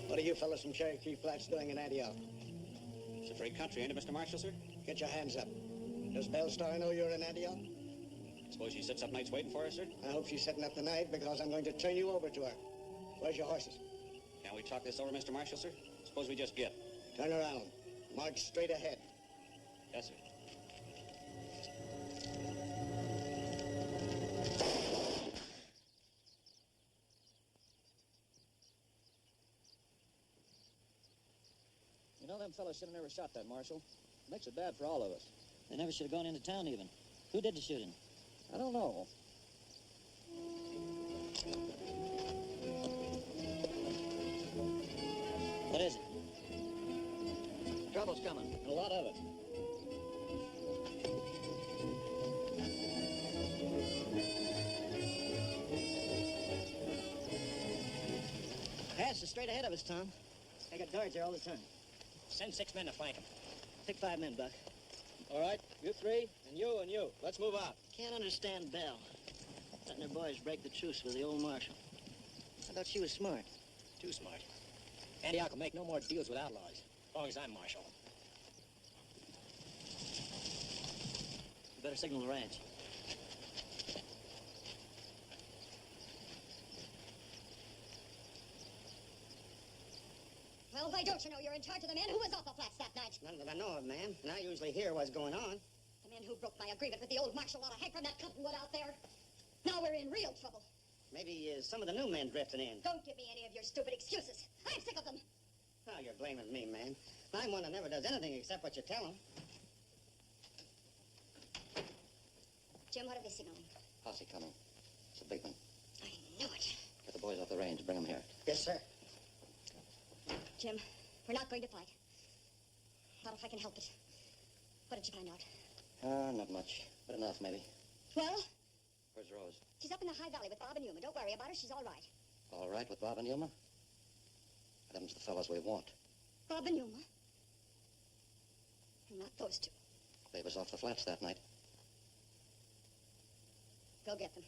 What are you fellas from Cherokee Flats doing in Antioch? It's a free country, ain't it, Mr. Marshal, sir? Get your hands up. Does Belle Starr know you're in Antioch? Suppose she sits up nights waiting for us, sir? I hope she's sitting up tonight because I'm going to turn you over to her. Where's your horses? Can't we talk this over, Mr. Marshal, sir? Suppose we just get. Turn around. March straight ahead. Yes, sir. You know, them fellas should have never shot that, Marshal. Makes it bad for all of us. They never should have gone into town even. Who did the shooting? I don't know. What is it? Trouble's coming. A lot of it. Pass is straight ahead of us, Tom. They got guards there all the time. Send 6 men to flank him. Pick 5 men, Buck. All right, you 3, and you. Let's move out. Can't understand Belle. Letting her boys break the truce with the old marshal. I thought she was smart. Too smart. Antioch will make no more deals with outlaws, as long as I'm marshal. You better signal the ranch. Well, why don't you know you're in charge of the men who was off the flats that night? None that I know of, ma'am. And I usually hear what's going on. The men who broke my agreement with the old marshal ought to hang from that cottonwood out there. Now we're in real trouble. Maybe some of the new men drifting in. Don't give me any of your stupid excuses. I'm sick of them. Oh, you're blaming me, man. I'm one that never does anything except what you tell him. Jim, what are they signaling? Posse coming. It's a big one. I knew it. Get the boys off the range. Bring them here. Yes, sir. Jim, we're not going to fight. Not if I can help it. What did you find out? Not much. But enough, maybe. Well? Where's Rose? She's up in the High Valley with Bob and Yuma. Don't worry about her. She's all right. All right with Bob and Yuma? Them's the fellows we want. Bob and Yuma? Not those two. They was off the flats that night. Go get them.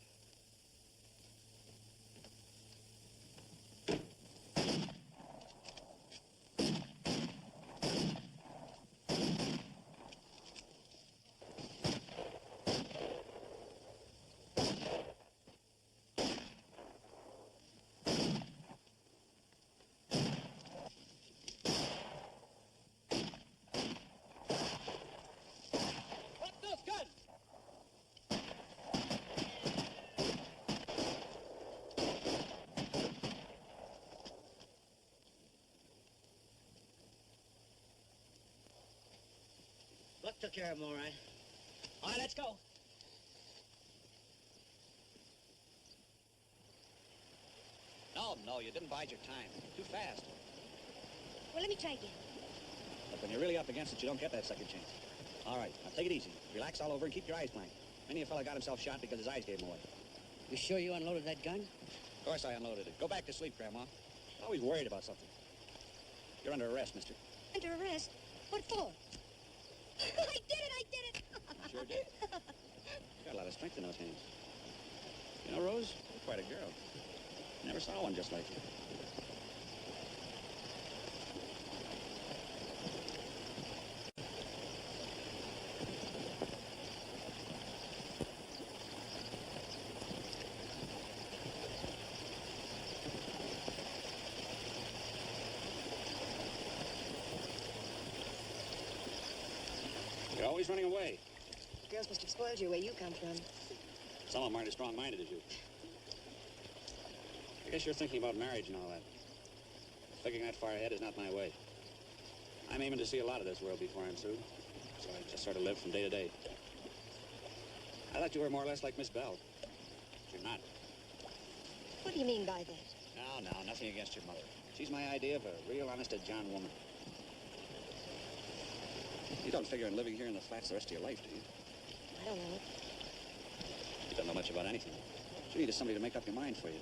Buck took care of them all right. All right, let's go. No, you didn't bide your time. Too fast. Well, let me try again. But when you're really up against it, you don't get that second chance. All right, now take it easy. Relax all over and keep your eyes blank. Many a fella got himself shot because his eyes gave him away. You sure you unloaded that gun? Of course I unloaded it. Go back to sleep, Grandma. Always worried about something. You're under arrest, mister. Under arrest? What for? I did it! I did it! You sure did. Got a lot of strength in those hands. You know, Rose, you're quite a girl. Never saw one just like you. You're always running away. Girls must have spoiled you where you come from. Some of them aren't as strong-minded as you. I guess you're thinking about marriage and all that. Thinking that far ahead is not my way. I'm aiming to see a lot of this world before I'm through, so I just sort of live from day to day. I thought you were more or less like Miss Belle. But you're not. What do you mean by that? No, nothing against your mother. She's my idea of a real honest-to-John woman. You don't figure on living here in the flats the rest of your life, do you? I don't know. You don't know much about anything. What you need is somebody to make up your mind for you.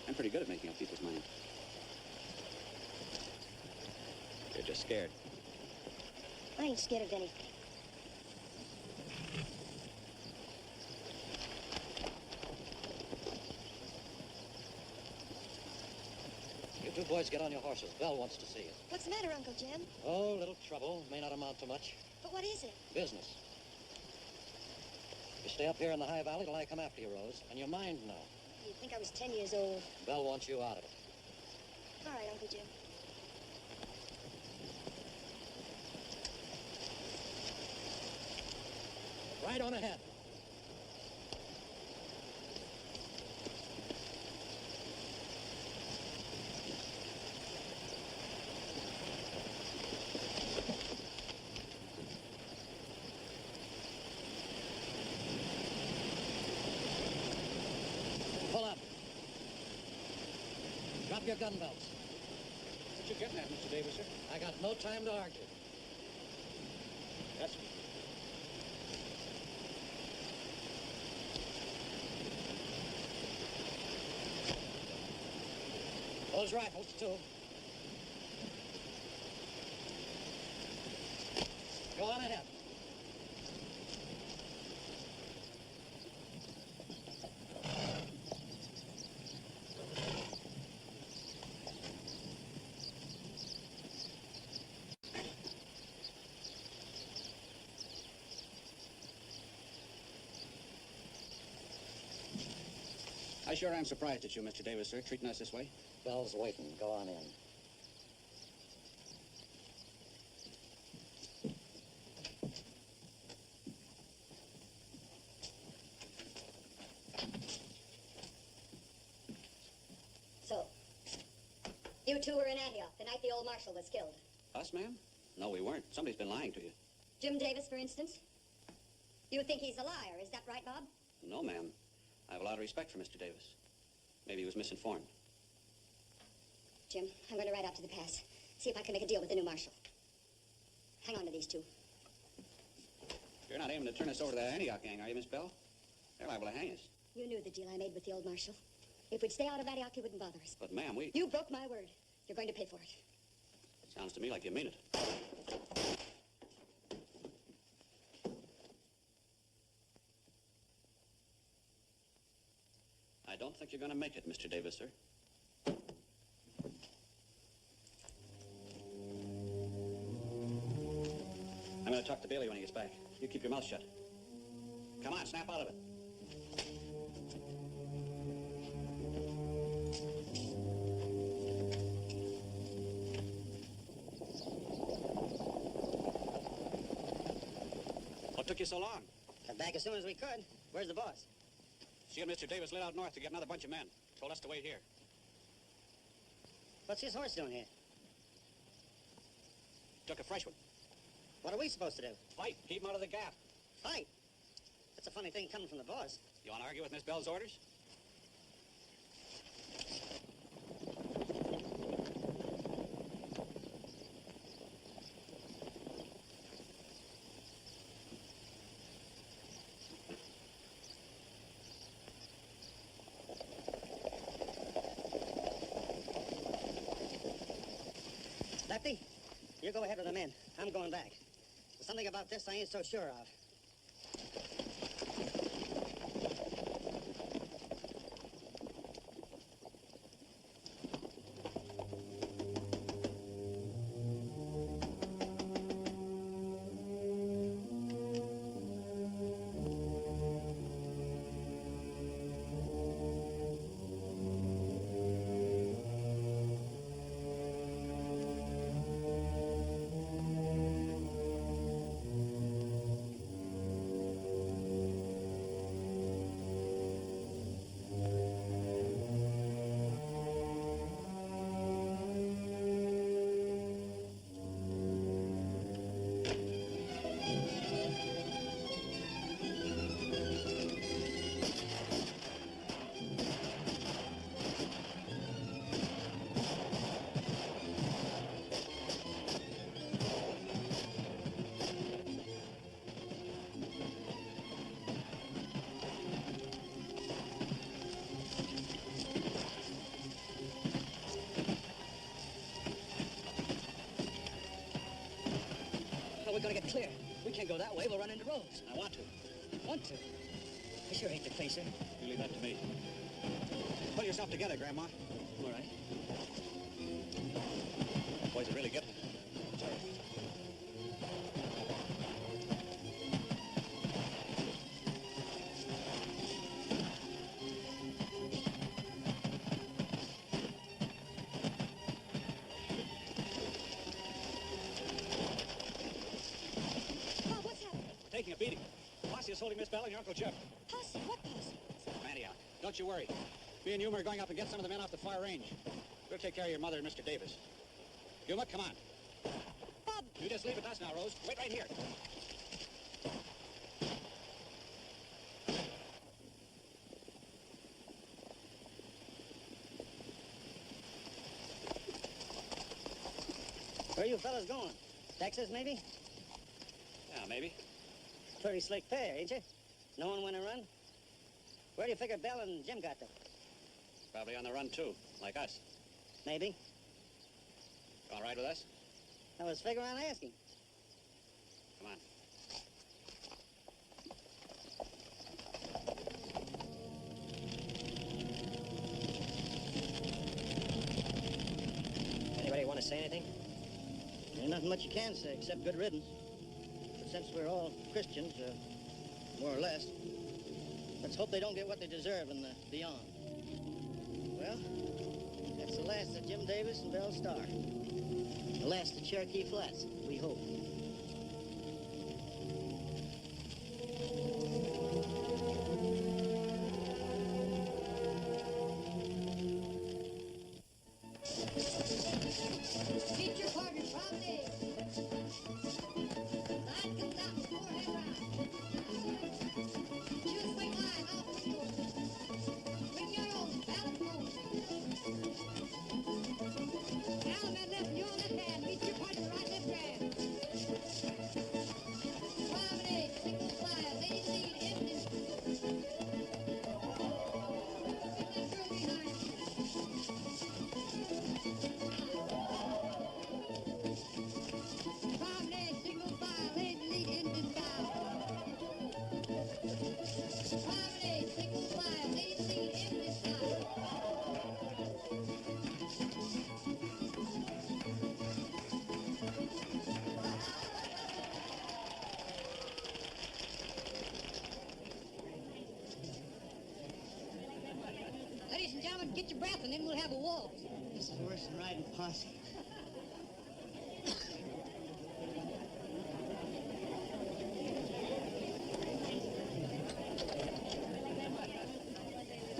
I'm pretty good at making up people's minds. You're just scared. I ain't scared of anything. You two boys get on your horses. Belle wants to see you. What's the matter, Uncle Jim? Oh, little trouble. May not amount to much. But what is it? Business. You stay up here in the high valley till I come after you, Rose. And you're mine now. You'd think I was 10 years old. Belle wants you out of it. All right, Uncle Jim. Right on ahead. Pull up. Drop your gun belts. What you getting at, Mr. Davis, sir? I got no time to argue. Yes, sir. Those rifles, too. Go on ahead. I sure am surprised at you, Mr. Davis, sir, treating us this way. Belle's waiting. Go on in. So, you two were in Antioch the night the old marshal was killed. Us, ma'am? No, we weren't. Somebody's been lying to you. Jim Davis, for instance? You think he's a liar, is that right, Bob? No, ma'am. I have a lot of respect for Mr. Davis. Maybe he was misinformed. Jim, I'm going to ride out to the pass. See if I can make a deal with the new marshal. Hang on to these two. You're not aiming to turn us over to that Antioch gang, are you, Miss Belle? They're liable to hang us. You knew the deal I made with the old marshal. If we'd stay out of Antioch, he wouldn't bother us. But, ma'am, we... You broke my word. You're going to pay for it. Sounds to me like you mean it. I don't think you're going to make it, Mr. Davis, sir. I'm going to talk to Bailey when he gets back. You keep your mouth shut. Come on, snap out of it. What took you so long? Got back as soon as we could. Where's the boss? She and Mr. Davis lit out north to get another bunch of men. Told us to wait here. What's his horse doing here? Took a fresh one. What are we supposed to do? Fight. Keep him out of the gap. Fight? That's a funny thing coming from the boss. You want to argue with Miss Belle's orders? Lefty, you go ahead with the men. I'm going back. There's something about this I ain't so sure of. We're gonna get clear. We can't go that way. We'll run into Rose. I want to. Want to? I sure hate the place, sir. You leave that to me. Pull yourself together, Grandma. All right. Boys are really getting it. Sorry. Bob, what's happening? Taking a beating. Posse is holding Miss Belle and your Uncle Jeff. Posse? What posse? Antioch. Don't you worry. Me and Yuma are going up and get some of the men off the far range. We'll take care of your mother and Mr. Davis. Yuma, come on. Bob, You just leave it to us now, Rose. Wait right here. Where you fellas going? Texas, maybe? Yeah, maybe. Pretty slick pair, ain't you? Knowing when to run? Where do you figure Belle and Jim got them? Probably on the run, too, like us. Maybe. All right with us? I was figuring on asking. Come on. Anybody want to say anything? There's nothing much you can say except good riddance. But since we're all Christians, more or less, let's hope they don't get what they deserve in the beyond. Well, that's the last of Jim Davis and Belle Starr. The last of Cherokee Flats, we hope. meet your partner, promenade. Line comes out in four-head round. Choose swing line, off the score. Bring your own, balance home. Now, man left, you're on left hand. Meet your partner, right left hand. Promenade, single file, ladies lead, engine. Get that girl behind. Promenade, single file, ladies lead, engine style. Promenade, single file, ladies lead, engine style. Ladies and gentlemen, get your breath and then we'll have a waltz. This is worse than riding posse.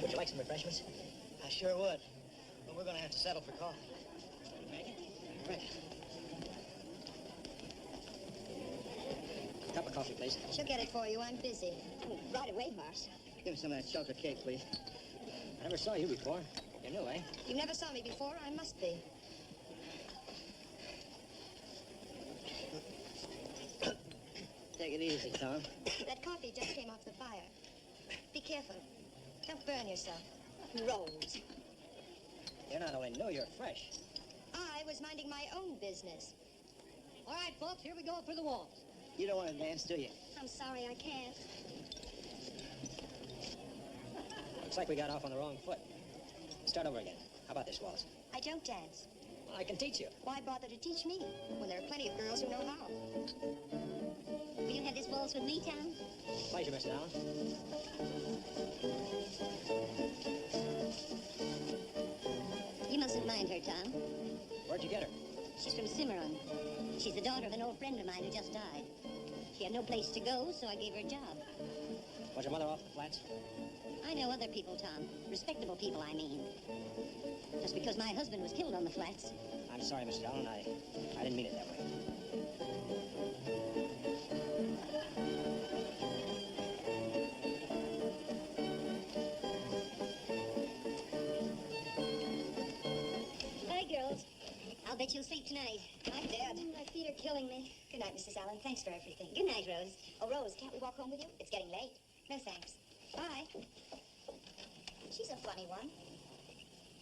Would you like some refreshments? I sure would. But we're going to have to settle for coffee. Right. Cup of coffee, please. She'll get it for you. I'm busy. Oh, right away, Marsh. Give me some of that chocolate cake, please. I never saw you before. You're new, eh? You never saw me before. I must be. Take it easy, Tom. That coffee just came off the fire. Be careful. Don't burn yourself. Rose. You're not only new, you're fresh. I was minding my own business. All right, folks, here we go for the waltz. You don't want to dance, do you? I'm sorry I can't. Looks like we got off on the wrong foot. Start over again. How about this waltz? I don't dance. Well, I can teach you. Why bother to teach me when there are plenty of girls who know how? Will you have this waltz with me, Tom? Pleasure, Mrs. Allen. You mustn't mind her, Tom. Where'd you get her? She's from Cimarron. She's the daughter of an old friend of mine who just died. She had no place to go, so I gave her a job. Was your mother off the flats? I know other people, Tom. Respectable people, I mean. Just because my husband was killed on the flats. I'm sorry, Mrs. Allen. I didn't mean it that way. Hi, girls. I'll bet you'll sleep tonight. I'm dead. My feet are killing me. Good night, Mrs. Allen. Thanks for everything. Good night, Rose. Oh, Rose, can't we walk home with you? It's getting late. No, thanks. Bye. She's a funny one.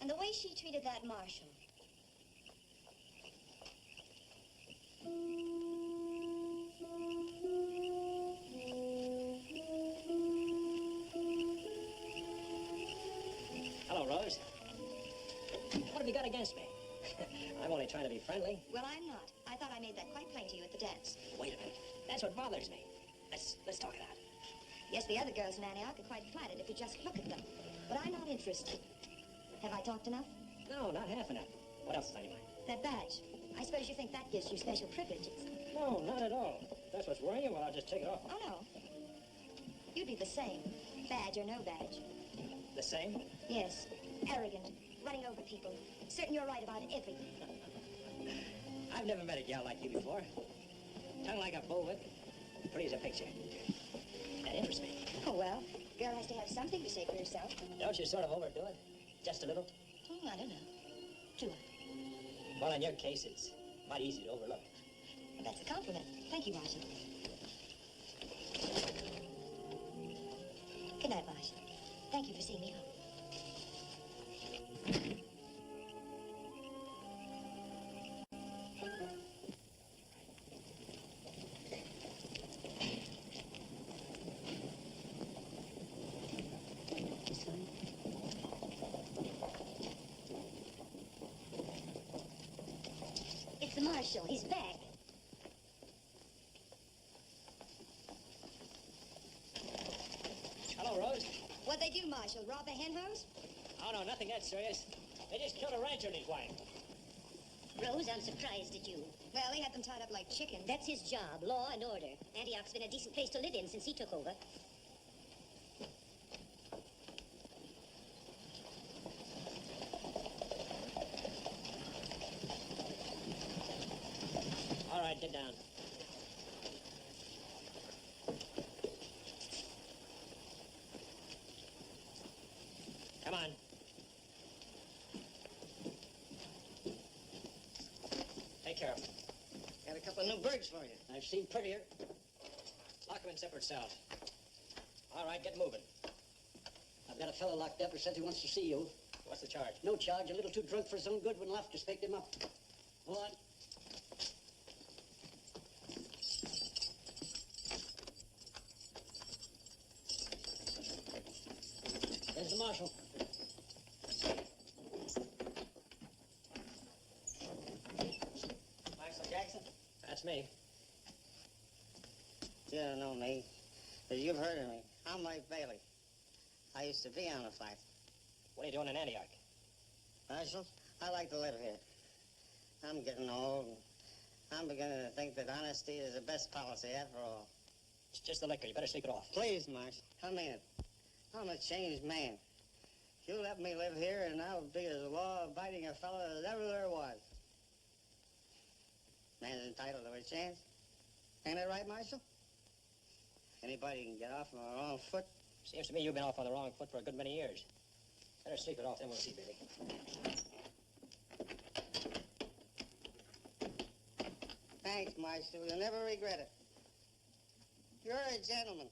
And the way she treated that marshal. Hello, Rose. What have you got against me? I'm only trying to be friendly. Well, I'm not. I thought I made that quite plain to you at the dance. Wait a minute. That's what bothers me. Let's talk it out. Yes, the other girls in Antioch are quite flattered if you just look at them. But I'm not interested. Have I talked enough? No, not half enough. What else is on your mind? That badge. I suppose you think that gives you special privileges. No, not at all. If that's what's worrying you, well, I'll just take it off. Oh, no. You'd be the same. Badge or no badge. The same? Yes. Arrogant. Running over people. Certain you're right about everything. I've never met a gal like you before. Tongue like a bullwhip. Pretty as a picture. That interests me. Oh, well. Girl has to have something to say for herself. Don't you sort of overdo it? Just a little? I don't know. Do I? Well, in your case, it's mighty easy to overlook. Well, that's a compliment. Thank you, Marshal. Good night, Marshal. Thank you for seeing me home. It's the Marshal. He's back. Hello, Rose. What'd they do, Marshal? Rob the hen house? Oh, no, nothing that serious. They just killed a rancher and his wife. Rose, I'm surprised at you. Well, he had them tied up like chickens. That's his job, law and order. Antioch's been a decent place to live in since he took over. All right, get down. Come on. Take care of them. Got a couple of new birds for you. I've seen prettier. Lock them in separate cells. All right, get moving. I've got a fellow locked up who says he wants to see you. What's the charge? No charge, a little too drunk for his own good when left. Just picked him up. Go on. There's the marshal. Marshal Jackson? That's me. You don't know me, but you've heard of me. I'm Mike Bailey. I used to be on the flat. What are you doing in Antioch? Marshal, I like to live here. I'm getting old, and I'm beginning to think that honesty is the best policy after all. It's just the liquor. You better sleep it off. Please, Marshal, I mean it. I'm a changed man. You let me live here, and I'll be as law-abiding a fellow as ever there was. Man's entitled to a chance. Ain't that right, Marshal? Anybody can get off on the wrong foot. Seems to me you've been off on the wrong foot for a good many years. Better sleep it off, then we'll see, baby. Thanks, Marshal. You'll never regret it. You're a gentleman.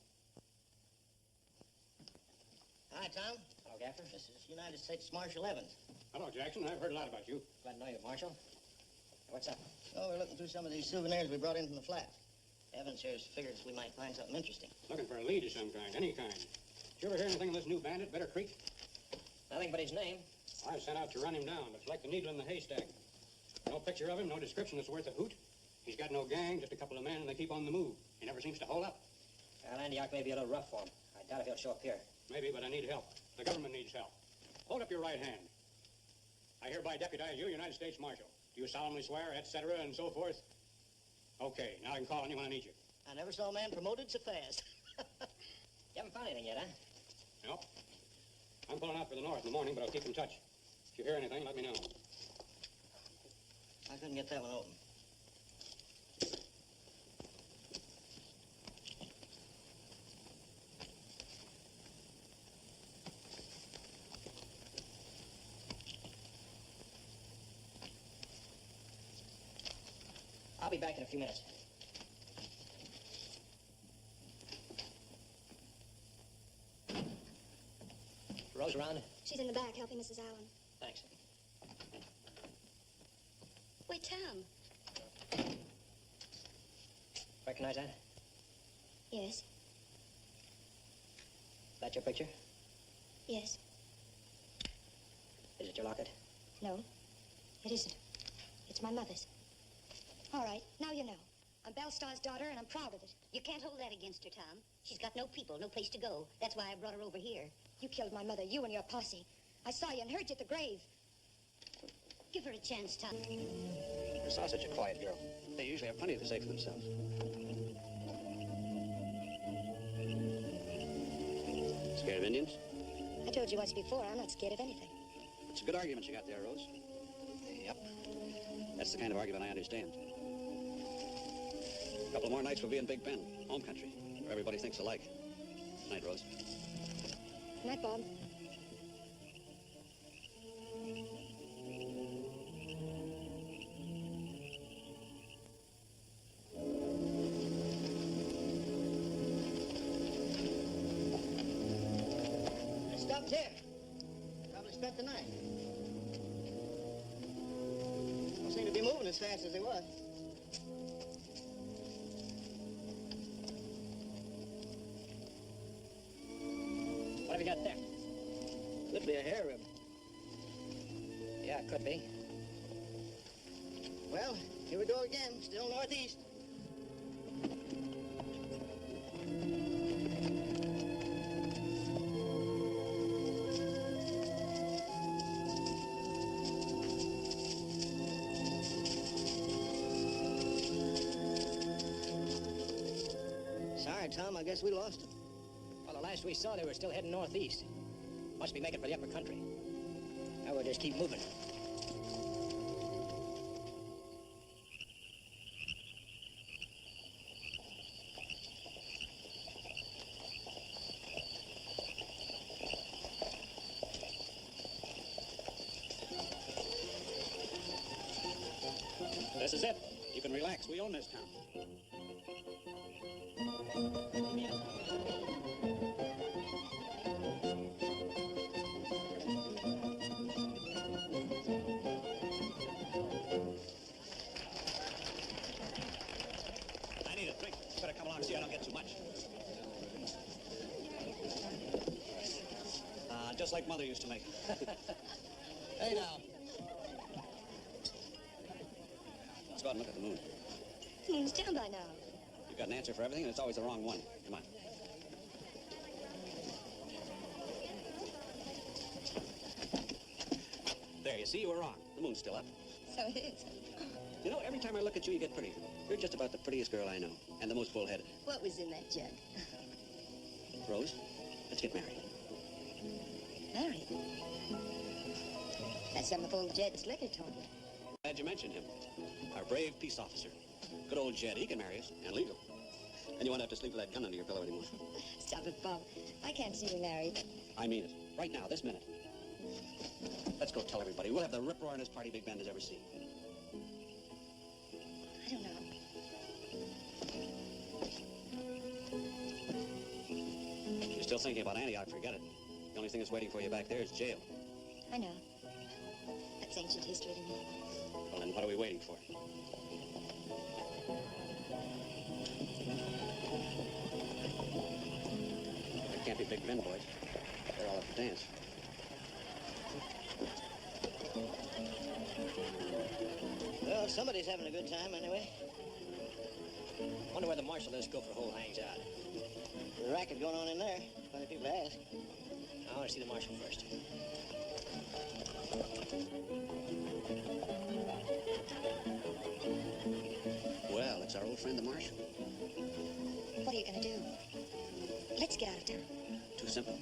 Hi, Tom. Hello, Gaffer. This is United States Marshal Evans. Hello, Jackson. I've heard a lot about you. Glad to know you, Marshal. What's up? Oh, we're looking through some of these souvenirs we brought in from the flat. Evans here's figures we might find something interesting. Looking for a lead of some kind, any kind. Did you ever hear anything of this new bandit, Better Creek? Nothing but his name. I sent out to run him down. Looks like the needle in the haystack. No picture of him, no description that's worth a hoot. He's got no gang, just a couple of men, and they keep on the move. He never seems to hold up. Well, Antioch may be a little rough for him. I doubt if he'll show up here. Maybe, but I need help. The government needs help. Hold up your right hand. I hereby deputize you United States Marshal. Do you solemnly swear, etc., and so forth? Okay, now I can call on you when I need you. I never saw a man promoted so fast. You haven't found anything yet, huh? No. I'm pulling out for the north in the morning, but I'll keep in touch. If you hear anything, let me know. I couldn't get that one open. I'll be back in a few minutes. Rose around? She's in the back helping Mrs. Allen. Thanks. Wait, Tom. Recognize that? Yes, That your picture? yes. Is it your locket? No, it isn't. It's my mother's. All right, now you know. I'm Belle Starr's daughter, and I'm proud of it. You can't hold that against her, Tom. She's got no people, no place to go. That's why I brought her over here. You killed my mother, you and your posse. I saw you and heard you at the grave. Give her a chance, Tom. Never saw such a quiet girl. They usually have plenty to say for themselves. Scared of Indians? I told you once before, I'm not scared of anything. It's a good argument you got there, Rose. Yep. That's the kind of argument I understand. A couple more nights we'll be in Big Bend, home country, where everybody thinks alike. Night, Rose. Night, Bob. I stopped here. Probably spent the night. Don't seem to be moving as fast as they was. What have you got there? Could be a hair rib. Yeah, it could be. Well, here we go again. Still northeast. Sorry, Tom. I guess we lost him. Well, the last we saw, they were still heading northeast. Must be making for the upper country. Now we'll just keep moving. This is it. You can relax. We own this town. I need a drink. Better come along, see I don't get too much. Just like Mother used to make. Hey, now. Let's go out and look at the moon. Moon's down by now. You've got an answer for everything, and it's always the wrong one. Come on. There, you see, you were wrong. The moon's still up. So it is. You know, every time I look at you, you get prettier. You're just about the prettiest girl I know, and the most bull-headed. What was in that jug? Rose, let's get married. Married? That's something old Jed Slicker told me. Glad you mentioned him. Our brave peace officer. Good old Jed, he can marry us, and legal. And you won't have to sleep with that gun under your pillow anymore. Stop it, Bob. I can't see you married. I mean it. Right now, this minute. Let's go tell everybody. We'll have the rip-roaringest party Big Bend has ever seen. I don't know. You're still thinking about Antioch, forget it. The only thing that's waiting for you back there is jail. I know. That's ancient history to me. Well, then what are we waiting for? It can't be Big Ben, boys. They're all at the dance. Well, somebody's having a good time anyway. Wonder where the marshal and this gopher hole hangs out. There's a racket going on in there. Plenty of people to ask. I want to see the marshal first. Well, it's our old friend, the marshal. What are you going to do? Let's get out of town. Too simple.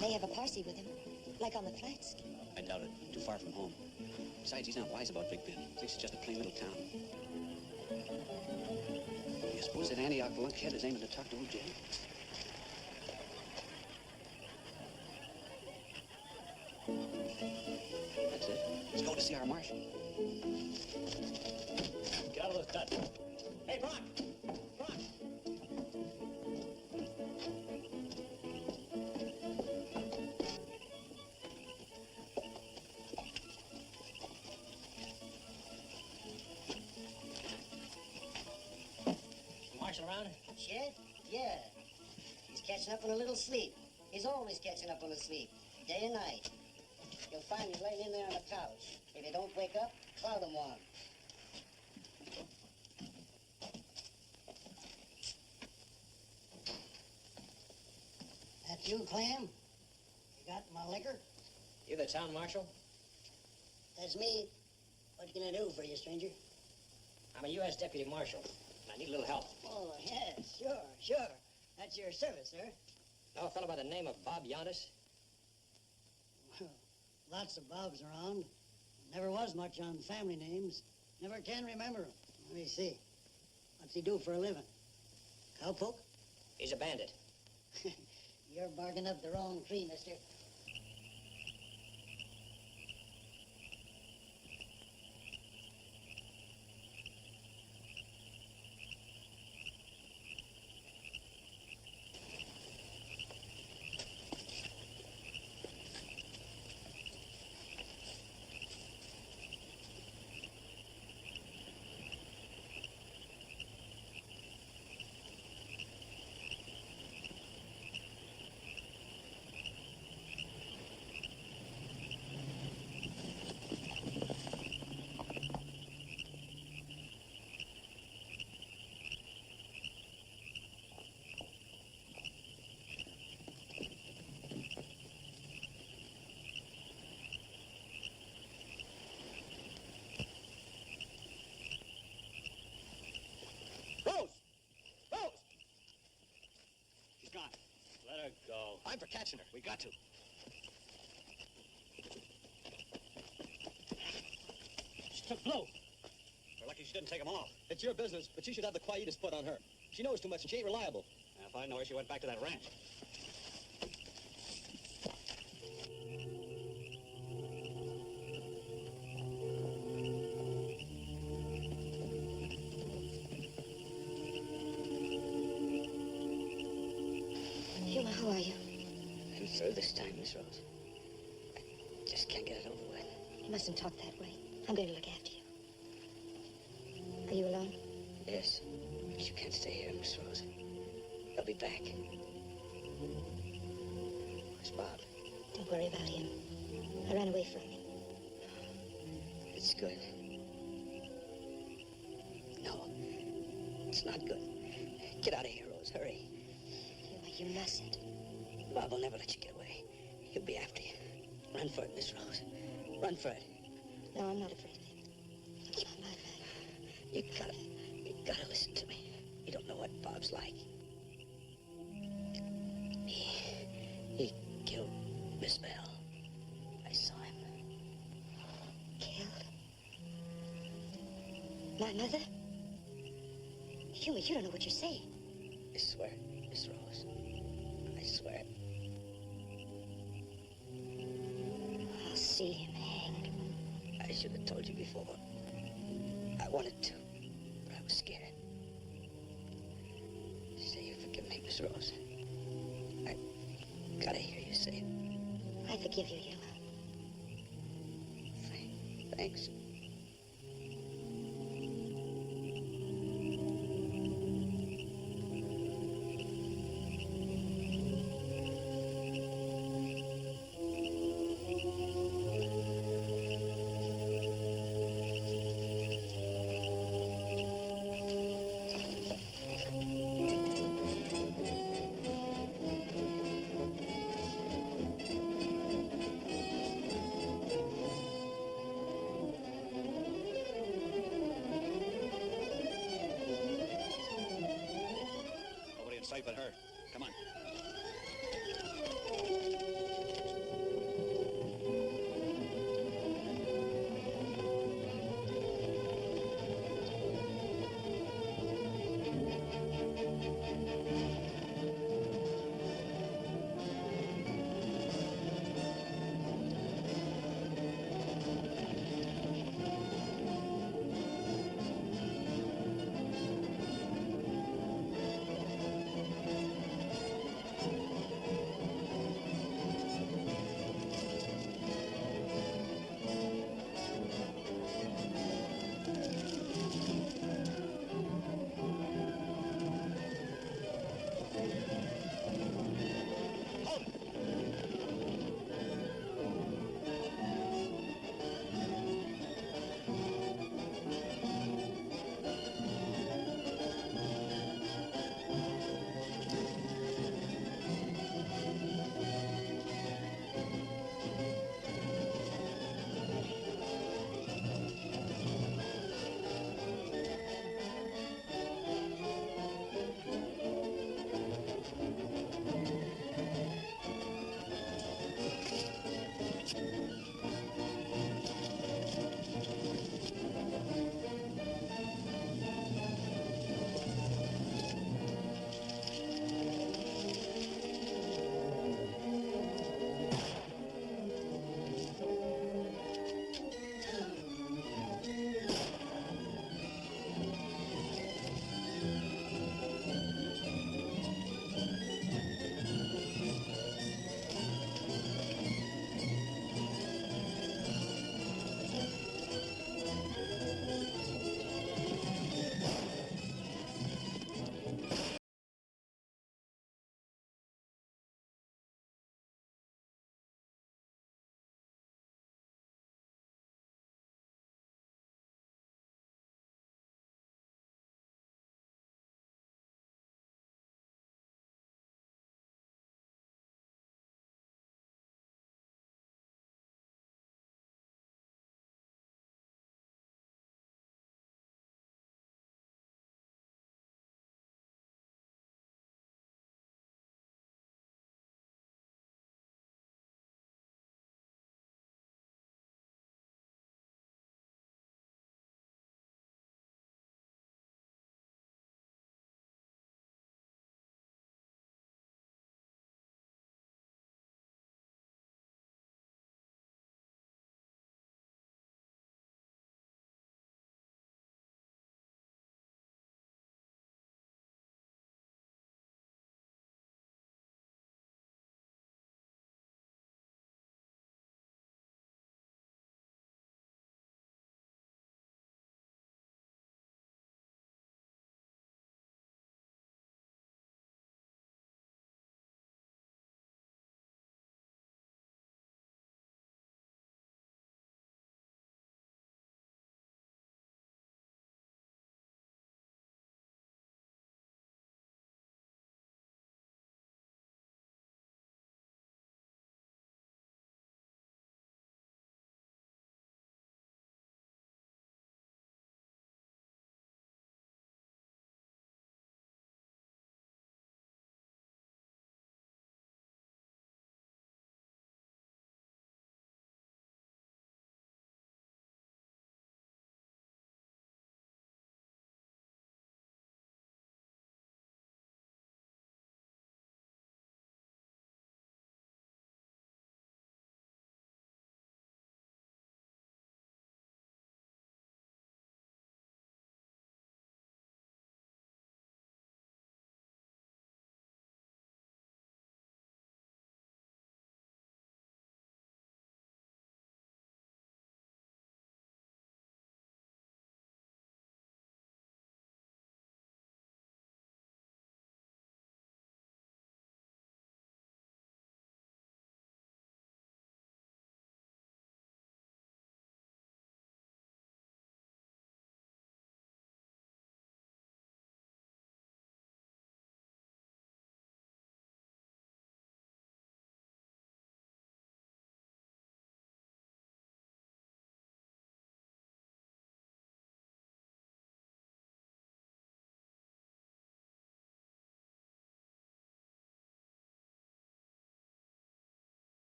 They have a posse with him, like on the flats. I doubt it. Too far from home. Besides, he's not wise about Big Ben. Thinks it's just a plain little town. You suppose that Antioch lunkhead is aiming to talk to old Jim? That's it. Let's go to see our marshal. Get out of those cuts. Hey, Brock! Brock! Marshal around? Chet? Yeah. He's catching up on a little sleep. He's always catching up on a sleep, day and night. You'll find him laying in there on the couch. If you don't wake up, cloud him one. That you, Clam? You got my liquor? You the town marshal? That's me. What can I do for you, stranger? I'm a U.S. deputy marshal. I need a little help. Oh, yes, sure. That's your service, sir. Know a fellow by the name of Bob Yontis? Well, lots of Bobs around. Never was much on family names. Never can remember them. Let me see. What's he do for a living? Cowpoke? He's a bandit. You're barking up the wrong tree, mister. Let her go. I'm for catching her. We got to. She took blow. We're lucky she didn't take them off. It's your business, but you should have the quietus put on her. She knows too much and she ain't reliable. If I know her, she went back to that ranch. Who are you? I'm through this time, Miss Rose. I just can't get it over with. You mustn't talk that way. I'm going to look after you. Are you alone? Yes, but you can't stay here, Miss Rose. They'll be back. Where's Bob? Don't worry about him. I ran away from him. It's good. No, it's not good. Get out of here, Rose. Hurry. You mustn't. Bob will never let you get away. He'll be after you. Run for it, Miss Rose. Run for it. No, I'm not afraid of him. It's my life. You gotta listen to me. You don't know what Bob's like. He killed Miss Belle. I saw him. Killed? My mother? You don't know what you're saying. I swear, Miss Rose. I swear it. I'll see him hanged. I should have told you before. I wanted to, but I was scared. Say you forgive me, Miss Rose. I gotta hear you say it. I forgive you, Yellow. Thanks. but her.